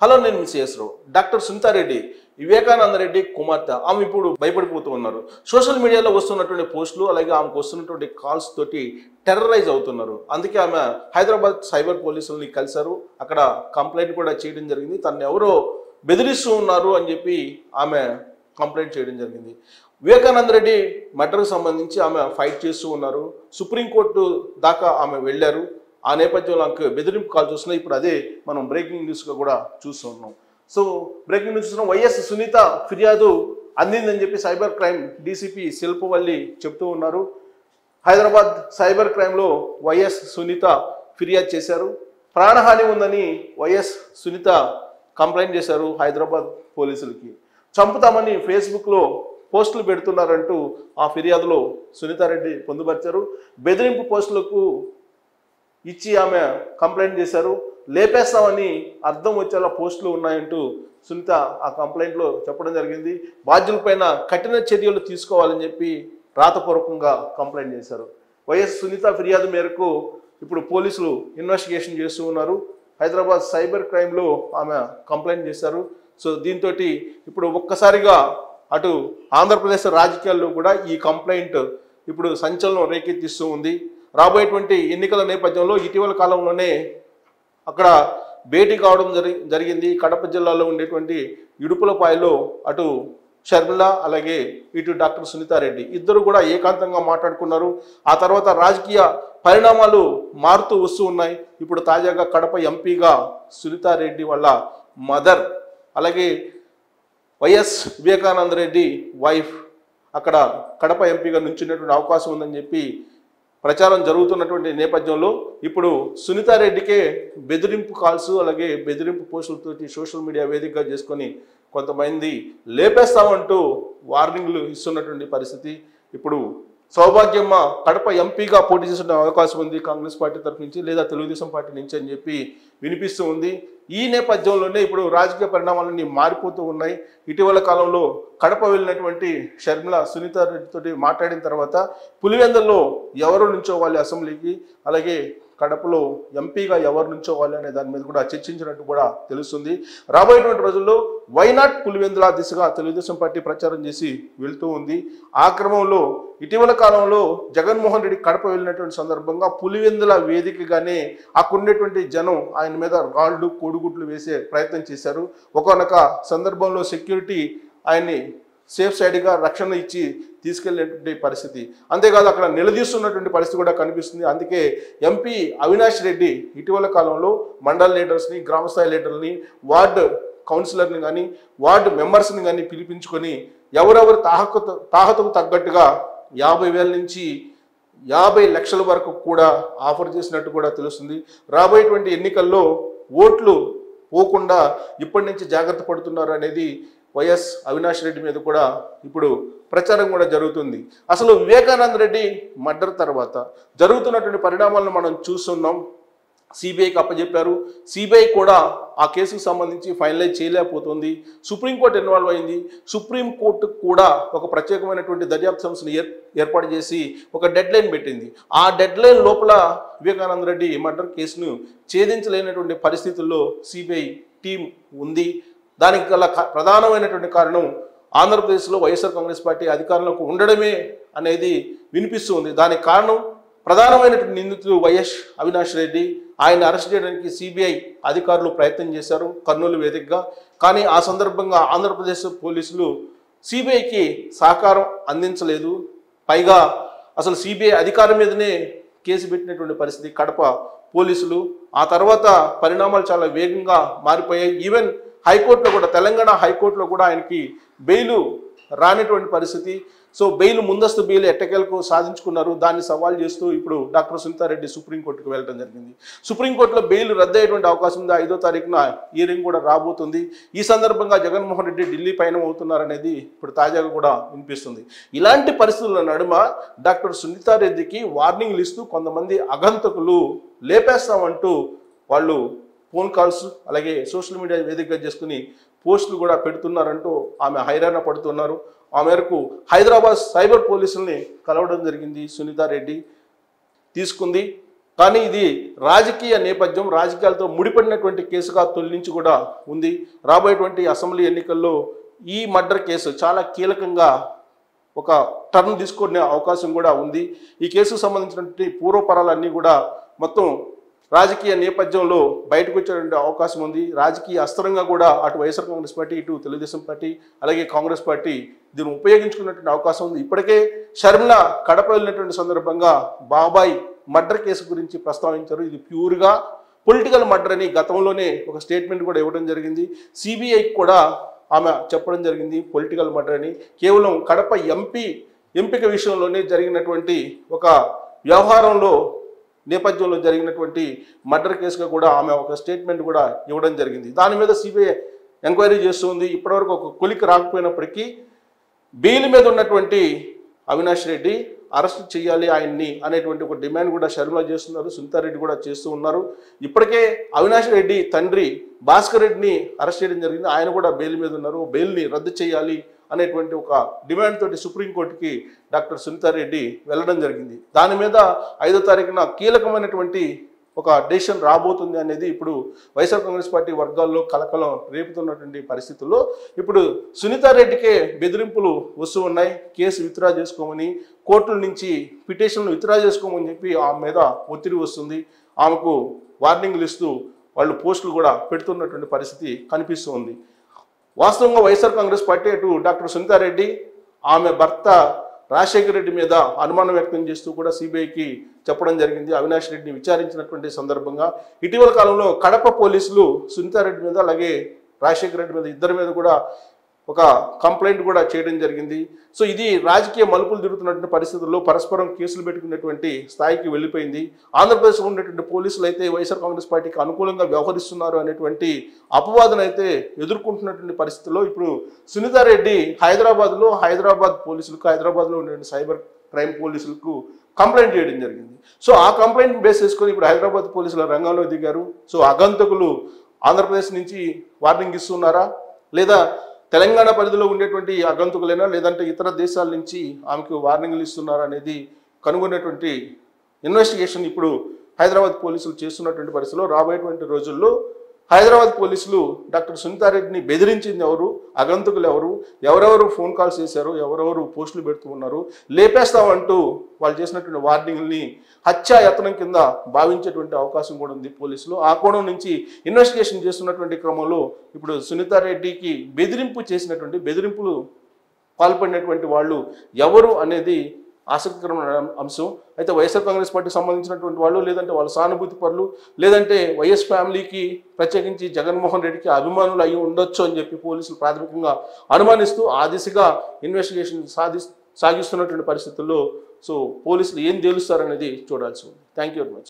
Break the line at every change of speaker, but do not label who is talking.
Hello నేను miss రావు. Doctor Sunitha Reddy Vivekananda Reddy కుమార్తె ఆమె ఇప్పుడు భయపడిపోతూ ఉన్నారు. సోషల్ మీడియాలో వస్తున్నటువంటి పోస్టులు అలాగే ఆమెకు వస్తున్నటువంటి కాల్స్ తోటి టెర్రరైజ్ అవుతున్నారు. అందుకే ఆమె హైదరాబాద్ సైబర్ పోలీసుల్ని కలిశారు. అక్కడ కంప్లైంట్ కూడా చేయడం జరిగింది. తను ఎవరో బెదిరిస్తూ ఉన్నారు అని చెప్పి ఆమె కంప్లైంట్ చేయడం జరిగింది. వివేకానంద రెడ్డి మర్డర్కు సంబంధించి ఆమె ఫైట్ చేస్తూ ఉన్నారు. సుప్రీంకోర్టు దాకా ఆమె వెళ్ళారు. ఆ నేపథ్యంలో ఆమెకు బెదిరింపు కాల్ చూస్తున్నాయి. ఇప్పుడు అదే మనం బ్రేకింగ్ న్యూస్గా కూడా చూస్తున్నాం. సో బ్రేకింగ్ న్యూస్ చూస్తున్నాం. వైఎస్ సునీత ఫిర్యాదు అందిందని చెప్పి సైబర్ క్రైమ్ డీసీపీ శిల్పవల్లి చెప్తూ ఉన్నారు. హైదరాబాద్ సైబర్ క్రైమ్లో వైఎస్ సునీత ఫిర్యాదు చేశారు. ప్రాణహాని ఉందని వైఎస్ సునీత కంప్లైంట్ చేశారు హైదరాబాద్ పోలీసులకి. చంపుతామని ఫేస్బుక్లో పోస్టులు పెడుతున్నారంటూ ఆ ఫిర్యాదులో సునీతారెడ్డి పొందుపరిచారు. బెదిరింపు పోస్టులకు ఇచ్చి ఆమె కంప్లైంట్ చేశారు. లేపేస్తామని అర్థం వచ్చేలా పోస్టులు ఉన్నాయంటూ సునీత ఆ కంప్లైంట్లో చెప్పడం జరిగింది. బాధ్యులపైన కఠిన చర్యలు తీసుకోవాలని చెప్పి రాతపూర్వకంగా కంప్లైంట్ చేశారు. వైఎస్ సునీత ఫిర్యాదు మేరకు ఇప్పుడు పోలీసులు ఇన్వెస్టిగేషన్ చేస్తూ ఉన్నారు. హైదరాబాద్ సైబర్ క్రైమ్లో ఆమె కంప్లైంట్ చేశారు. సో దీంతో ఇప్పుడు ఒక్కసారిగా అటు ఆంధ్రప్రదేశ్ రాజకీయాల్లో కూడా ఈ కంప్లైంట్ ఇప్పుడు సంచలనం రేకెత్తిస్తూ ఉంది. రాబోయేటువంటి ఎన్నికల నేపథ్యంలో ఇటీవల కాలంలోనే అక్కడ భేటీ కావడం జరిగింది. కడప జిల్లాలో ఉండేటువంటి ఇడుపులపాయలో అటు షర్మిల అలాగే ఇటు డాక్టర్ సునీతారెడ్డి ఇద్దరు కూడా ఏకాంతంగా మాట్లాడుకున్నారు. ఆ తర్వాత రాజకీయ పరిణామాలు మారుతూ వస్తూ ఉన్నాయి. ఇప్పుడు తాజాగా కడప ఎంపీగా సునీతారెడ్డి వాళ్ళ మదర్ అలాగే వైఎస్ వివేకానంద రెడ్డి వైఫ్ అక్కడ కడప ఎంపీగా నుంచున్నటువంటి అవకాశం ఉందని చెప్పి ప్రచారం జరుగుతున్నటువంటి నేపథ్యంలో ఇప్పుడు సునీతారెడ్డికే బెదిరింపు కాల్స్ అలాగే బెదిరింపు పోస్టులతోటి సోషల్ మీడియా వేదికగా చేసుకొని కొంతమంది లేపేస్తామంటూ వార్నింగ్లు ఇస్తున్నటువంటి పరిస్థితి. ఇప్పుడు సౌభాగ్యమ్మ కడప ఎంపీగా పోటీ చేసిన అవకాశం ఉంది కాంగ్రెస్ పార్టీ తరఫు నుంచి లేదా తెలుగుదేశం పార్టీ నుంచి అని చెప్పి వినిపిస్తూ ఉంది. ఈ నేపథ్యంలోనే ఇప్పుడు రాజకీయ పరిణామాలన్నీ మారిపోతూ ఉన్నాయి. ఇటీవల కాలంలో కడప వెళ్ళినటువంటి షర్మిల సునీతారెడ్డితో మాట్లాడిన తర్వాత పులివెందుల్లో ఎవరు నుంచోవాలి అసెంబ్లీకి అలాగే కడపలో ఎంపీగా ఎవరు నుంచోవాలి అనే దాని మీద కూడా చర్చించినట్టు కూడా తెలుస్తుంది. రాబోయేటువంటి రోజుల్లో వైనాట్ పులివెందుల దిశగా తెలుగుదేశం పార్టీ ప్రచారం చేసి వెళ్తూ ఉంది. ఆ క్రమంలో ఇటీవల కాలంలో జగన్మోహన్ రెడ్డి కడప వెళ్ళినటువంటి సందర్భంగా పులివెందుల వేదికగానే అక్కడున్నటువంటి జనం ఆయన మీద రాళ్లు కోడిగుడ్లు వేసే ప్రయత్నం చేశారు. ఒకనొక సందర్భంలో సెక్యూరిటీ ఆయన్ని సేఫ్ సైడ్గా రక్షణ ఇచ్చి తీసుకెళ్లేటువంటి పరిస్థితి. అంతేకాదు అక్కడ నిలదీస్తున్నటువంటి పరిస్థితి కూడా కనిపిస్తుంది. అందుకే ఎంపీ అవినాష్ రెడ్డి ఇటీవల కాలంలో మండల్ లీడర్స్ని గ్రామస్థాయి లీడర్ని వార్డు కౌన్సిలర్ని కానీ వార్డు మెంబర్స్ని కానీ పిలిపించుకొని ఎవరెవరు తాహతకు తగ్గట్టుగా 50,000 నుంచి 50 లక్షల వరకు కూడా ఆఫర్ చేసినట్టు కూడా తెలుస్తుంది. రాబోయేటువంటి ఎన్నికల్లో ఓట్లు పోకుండా ఇప్పటి నుంచి జాగ్రత్త పడుతున్నారు అనేది వైఎస్ అవినాష్ రెడ్డి మీద కూడా ఇప్పుడు ప్రచారం కూడా జరుగుతుంది. అసలు వివేకానంద రెడ్డి మర్డర్ తర్వాత జరుగుతున్నటువంటి పరిణామాలను మనం చూస్తున్నాం. సిబిఐకి అప్పచెప్పారు. సిబిఐ కూడా ఆ కేసుకు సంబంధించి ఫైనలైజ్ చేయలేకపోతుంది. సుప్రీంకోర్టు ఇన్వాల్వ్ అయింది. సుప్రీంకోర్టు కూడా ఒక ప్రత్యేకమైనటువంటి దర్యాప్తు సంస్థను ఏర్పాటు చేసి ఒక డెడ్ లైన్ పెట్టింది. ఆ డెడ్ లైన్ లోపల వివేకానంద రెడ్డి మర్డర్ కేసును ఛేదించలేనటువంటి పరిస్థితుల్లో సిబిఐ టీం ఉంది. దానికి గల ప్రధానమైనటువంటి కారణం ఆంధ్రప్రదేశ్లో వైఎస్ఆర్ కాంగ్రెస్ పార్టీ అధికారంలోకి ఉండడమే అనేది వినిపిస్తూ ఉంది. దానికి కారణం ప్రధానమైనటువంటి నిందితుడు వైఎస్ అవినాష్ రెడ్డి. ఆయన అరెస్ట్ చేయడానికి సిబిఐ అధికారులు ప్రయత్నం చేశారు కర్నూలు వేదికగా. కానీ ఆ సందర్భంగా ఆంధ్రప్రదేశ్ పోలీసులు సిబిఐకి సహకారం అందించలేదు. పైగా అసలు సిబిఐ అధికారం మీదనే కేసు పెట్టినటువంటి పరిస్థితి కడప పోలీసులు. ఆ తర్వాత పరిణామాలు చాలా వేగంగా మారిపోయాయి. ఈవెన్ హైకోర్టులో కూడా తెలంగాణ హైకోర్టులో కూడా ఆయనకి బెయిల్ రానిటువంటి పరిస్థితి. సో బెయిల్ ముందస్తు బెయిల్ ఎట్టకేలకు సాధించుకున్నారు. దాన్ని సవాల్ చేస్తూ ఇప్పుడు డాక్టర్ సునీతారెడ్డి సుప్రీంకోర్టుకు వెళ్ళడం జరిగింది. సుప్రీంకోర్టులో బెయిల్ రద్దయ్యేటువంటి అవకాశం ఉంది. 5వ తారీఖున హియరింగ్ కూడా రాబోతుంది. ఈ సందర్భంగా జగన్మోహన్ రెడ్డి ఢిల్లీ పయనం అవుతున్నారనేది ఇప్పుడు తాజాగా కూడా వినిపిస్తుంది. ఇలాంటి పరిస్థితుల నడుమ డాక్టర్ సునీతారెడ్డికి వార్నింగ్లు ఇస్తూ కొంతమంది అగంతకులు లేపేస్తామంటూ వాళ్ళు ఫోన్ కాల్స్ అలాగే సోషల్ మీడియా వేదికగా చేసుకుని పోస్టులు కూడా పెడుతున్నారంటూ ఆమె హైరాణ పడుతున్నారు. ఆ మేరకు హైదరాబాద్ సైబర్ పోలీసుల్ని కలవడం జరిగింది. సునీతారెడ్డి తీసుకుంది. కానీ ఇది రాజకీయ నేపథ్యం, రాజకీయాలతో ముడిపడినటువంటి కేసుగా తొలి నుంచి కూడా ఉంది. రాబోయేటువంటి అసెంబ్లీ ఎన్నికల్లో ఈ మర్డర్ కేసు చాలా కీలకంగా ఒక టర్న్ తీసుకునే అవకాశం కూడా ఉంది. ఈ కేసుకు సంబంధించినటువంటి పూర్వపరాలన్నీ కూడా మొత్తం రాజకీయ నేపథ్యంలో బయటకు వచ్చేటువంటి అవకాశం ఉంది. రాజకీయ అస్త్రంగా కూడా అటు వైఎస్ఆర్ కాంగ్రెస్ పార్టీ, ఇటు తెలుగుదేశం పార్టీ, అలాగే కాంగ్రెస్ పార్టీ దీన్ని ఉపయోగించుకున్నటువంటి అవకాశం ఉంది. ఇప్పటికే షర్మిల కడప వెళ్ళినటువంటి సందర్భంగా బాబాయ్ మర్డర్ కేసు గురించి ప్రస్తావించారు. ఇది ప్యూర్గా పొలిటికల్ మర్డర్ అని గతంలోనే ఒక స్టేట్మెంట్ కూడా ఇవ్వడం జరిగింది. సిబిఐకి కూడా ఆమె చెప్పడం జరిగింది పొలిటికల్ మర్డర్ అని. కేవలం కడప ఎంపిక విషయంలోనే జరిగినటువంటి ఒక వ్యవహారంలో నేపథ్యంలో జరిగినటువంటి మర్డర్ కేసుగా కూడా ఆమె ఒక స్టేట్మెంట్ కూడా ఇవ్వడం జరిగింది. దాని మీద సిబిఐ ఎంక్వైరీ చేస్తుంది. ఇప్పటివరకు ఒక కొలికి రాకపోయినప్పటికీ బెయిల్ మీద ఉన్నటువంటి అవినాష్ రెడ్డి అరెస్ట్ చేయాలి ఆయన్ని అనేటువంటి ఒక డిమాండ్ కూడా షర్మిల చేస్తున్నారు, సునీతారెడ్డి కూడా చేస్తూ ఉన్నారు. ఇప్పటికే అవినాష్ రెడ్డి తండ్రి భాస్కర్ రెడ్డిని అరెస్ట్ చేయడం జరిగింది. ఆయన కూడా బెయిల్ మీద ఉన్నారు. బెయిల్ని రద్దు చేయాలి అనేటువంటి ఒక డిమాండ్ తోటి సుప్రీంకోర్టుకి డాక్టర్ సునీతారెడ్డి వెళ్ళడం జరిగింది. దాని మీద 5వ తారీఖున కీలకమైనటువంటి ఒక డెసిషన్ రాబోతుంది అనేది ఇప్పుడు వైఎస్ఆర్ కాంగ్రెస్ పార్టీ వర్గాల్లో కలకలం రేపుతున్నటువంటి పరిస్థితుల్లో ఇప్పుడు సునీతారెడ్డికే బెదిరింపులు వస్తూ ఉన్నాయి. కేసు విత్డ్రా చేసుకోమని, కోర్టుల నుంచి పిటిషన్లు విత్డ్రా చేసుకోమని చెప్పి ఆమె మీద ఒత్తిడి వస్తుంది. ఆమెకు వార్నింగ్లు ఇస్తూ వాళ్ళు పోస్టులు కూడా పెడుతున్నటువంటి పరిస్థితి కనిపిస్తూ ఉంది. వాస్తవంగా వైఎస్ఆర్ కాంగ్రెస్ పార్టీ అటు డాక్టర్ సునీతారెడ్డి, ఆమె భర్త రాజశేఖర రెడ్డి మీద అనుమానం వ్యక్తం చేస్తూ కూడా సిబిఐకి చెప్పడం జరిగింది. అవినాష్ రెడ్డిని విచారించినటువంటి సందర్భంగా ఇటీవల కాలంలో కడప పోలీసులు సునీతారెడ్డి మీద అలాగే రాజశేఖర రెడ్డి మీద ఇద్దరి మీద కూడా ఒక కంప్లైంట్ కూడా చేయడం జరిగింది. సో ఇది రాజకీయ మలుపులు తిరుగుతున్నటువంటి పరిస్థితుల్లో పరస్పరం కేసులు పెట్టుకున్నటువంటి స్థాయికి వెళ్ళిపోయింది. ఆంధ్రప్రదేశ్లో ఉన్నటువంటి పోలీసులు అయితే వైఎస్ఆర్ కాంగ్రెస్ పార్టీకి అనుకూలంగా వ్యవహరిస్తున్నారు అనేటువంటి అపవాదన అయితే ఎదుర్కొంటున్నటువంటి పరిస్థితుల్లో ఇప్పుడు సునీతారెడ్డి హైదరాబాద్ పోలీసులకు, హైదరాబాద్లో ఉన్నటువంటి సైబర్ క్రైమ్ పోలీసులకు కంప్లైంట్ చేయడం జరిగింది. సో ఆ కంప్లైంట్ బేస్ చేసుకొని ఇప్పుడు హైదరాబాద్ పోలీసుల రంగంలో దిగారు. సో ఆగంతకులు ఆంధ్రప్రదేశ్ నుంచి వార్నింగ్ ఇస్తున్నారా, లేదా తెలంగాణ పరిధిలో ఉండేటువంటి ఆగంతుకులైనా, లేదంటే ఇతర దేశాల నుంచి ఆమెకు వార్నింగ్లు ఇస్తున్నారా అనేది కనుగొనేటువంటి ఇన్వెస్టిగేషన్ ఇప్పుడు హైదరాబాద్ పోలీసులు చేస్తున్నటువంటి పరిస్థితిలో రాబోయేటువంటి రోజుల్లో హైదరాబాద్ పోలీసులు డాక్టర్ సునీతారెడ్డిని బెదిరించింది ఎవరు, ఆగంతుకులు ఎవరు, ఎవరెవరు ఫోన్ కాల్స్ చేశారు, ఎవరెవరు పోస్టులు పెడుతూ ఉన్నారు, లేపేస్తామంటూ వాళ్ళు చేసినటువంటి వార్నింగ్ని హత్యాయత్నం కింద భావించేటువంటి అవకాశం కూడా ఉంది పోలీసులు. ఆ కోణం నుంచి ఇన్వెస్టిగేషన్ చేస్తున్నటువంటి క్రమంలో ఇప్పుడు సునీతారెడ్డికి బెదిరింపులు పాల్పడినటువంటి వాళ్ళు ఎవరు అనేది ఆసక్తికరమైన అంశం. అయితే వైఎస్ఆర్ కాంగ్రెస్ పార్టీకి సంబంధించినటువంటి వాళ్ళు, లేదంటే వాళ్ళ సానుభూతి పరులు, లేదంటే వైఎస్ ఫ్యామిలీకి ప్రత్యేకించి జగన్మోహన్ రెడ్డికి అభిమానులు అయి ఉండొచ్చు అని చెప్పి పోలీసులు ప్రాథమికంగా అనుమానిస్తూ ఆ దిశగా ఇన్వెస్టిగేషన్ సాగిస్తున్నటువంటి పరిస్థితుల్లో సో పోలీసులు ఏం తేలుస్తారనేది చూడాల్సి ఉంది. Thank you very much.